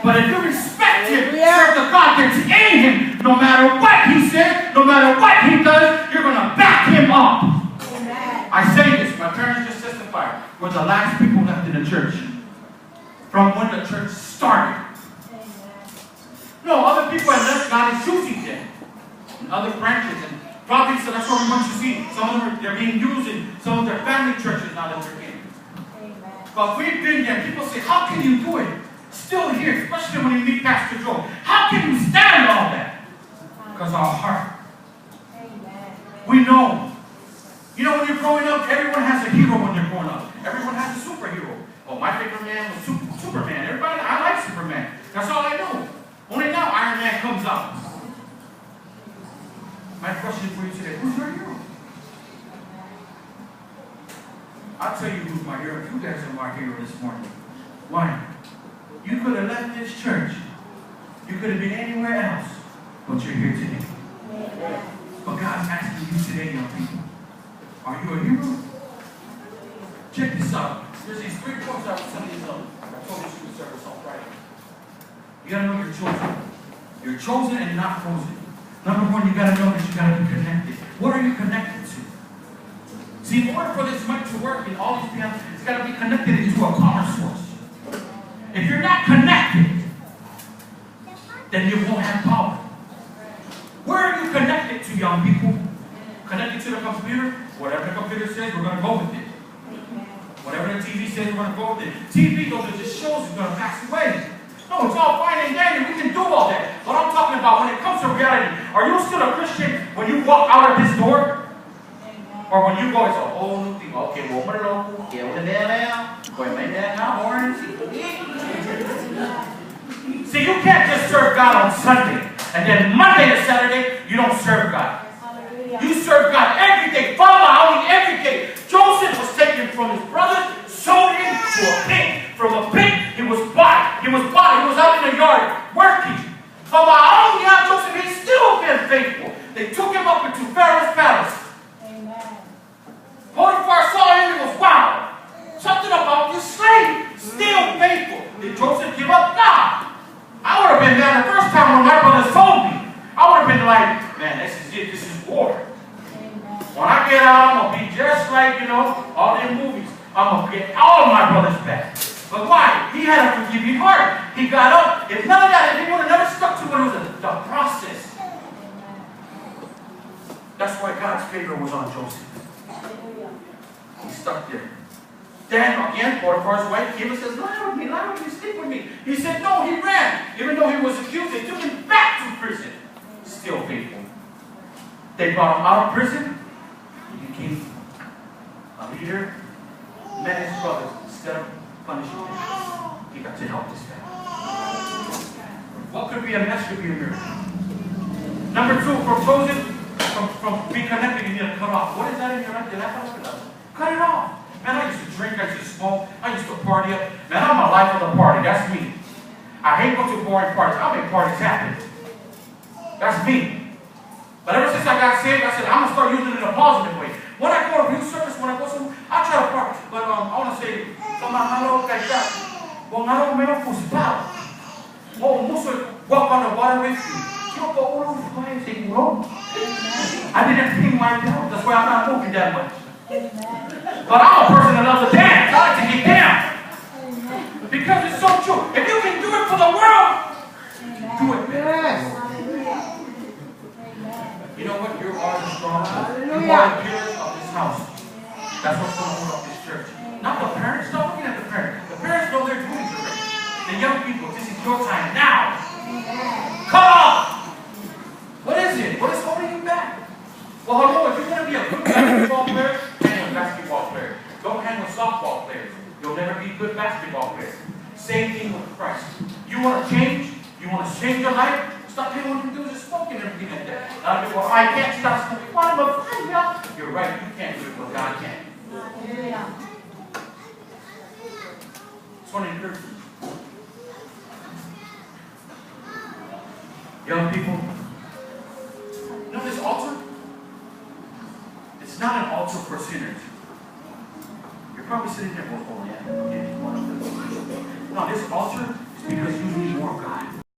But if you respect him, serve the God that's in him, no matter what he says, no matter what he does, you're going to back him up. Amen. I say this, my parents just testified. We're the last people left in the church. From when the church started. Amen. No, other people have left. God is choosing them. And other branches. And probably, so that's what we want you to see. Some of them, they're being used in some of their family churches now that they're in. Amen. But we've been there. People say, how can you do it? Still here, especially when you meet Pastor Joe. How can you stand all that? Because our heart. Amen. We know. You know, when you're growing up, everyone has a hero when they're growing up. Everyone has a superhero. Oh, my favorite man was Superman. Everybody, I like Superman. That's all I know. Only now Iron Man comes out. My question for you today, who's your hero? I'll tell you who's my hero. You guys are my hero this morning. Why? You could have left this church. You could have been anywhere else. But you're here today. Amen. But God's asking you today, young people. Are you a hero? Check this out. There's these 3 points I was telling you. I told you to service on Friday. You gotta know you're chosen. You're chosen and not frozen. Number 1, you gotta know that you gotta be connected. What are you connected to? See, in order for this money to work in all these people, it's gotta be connected into a power source. If you're not connected, then you won't have power. Where are you connected to, young people? Connected to the computer? Whatever the computer says, we're gonna go with it. Whatever the TV says, we're going to go with it. TV, those are just shows, it's going to pass away. No, it's all fine and dandy. We can do all that. But I'm talking about when it comes to reality. Are you still a Christian when you walk out of this door? Or when you go, it's a whole new thing. Okay, well, what are you? See, you can't just serve God on Sunday. And then Monday to Saturday, you don't serve God. You serve God every day. Paleaae every day. Joseph was taken from his brothers, sold into a pit. From a pit, he was bought. He was out in the yard working. Paleaae, Joseph, he's still been faithful. They took him up into Pharaoh's palace. Amen. Potiphar saw him and was, wow, something about this slave. Still faithful. Did Joseph give up? Nah. I would have been there the first time when my brothers told me. I would have been like, man, this is it. This is war. When I get out, I'm going to be just like, all them movies. I'm going to get all my brothers back. But why? He had a forgiving heart. He got up. If none of that, if he would have never stuck to it, it was the process. That's why God's favor was on Joseph. He stuck there. Then, again, Potiphar's wife came and says, lie with me, sleep with me. He said, no, he ran. Even though he was accused, they took him back to prison. Still faithful. They brought him out of prison. He became a leader, met his brothers. Instead of punishing him, he got to help his family. What could be a mess could be a miracle. Number 2, from frozen, from being connected, you need to cut off. What is that in your life? Cut it off. Man, I used to drink, I used to smoke, I used to party up. Man, I'm a life of the party. That's me. I hate going to boring parties. I make parties happen. That's me. But ever since I got saved, I said, I'm going to start using it in a positive way. When I go to youth service, when I go somewhere, I try to party. But I want to say, walk on the water with you. I did everything myself. That's why I'm not moving that much. But I'm a person that loves to dance. I like to get down. Because it's so true. If you can do it for the world, do it better. You know what? You are the strong. You are the pillars of this house. That's what's going to hold up this church. Not the parents. Stop looking at the parents. The parents know their duties already. The young people, this is your time now. Come on! What is it? What is holding you back? Well, hello, if you're going to be a good basketball player, hang with basketball players. Don't hang with softball players. You'll never be a good basketball player. Same thing with Christ. You want to change? You want to change your life? Stop doing what you do, just smoking and everything like that. A lot of people, I can't stop smoking. Why am I fine, y'all? You're right, you can't do it, but God can. Just want to encourage you. Young people, you know this altar? It's not an altar for sinners. You're probably sitting there going, oh yeah, one of them. No, this altar is because you need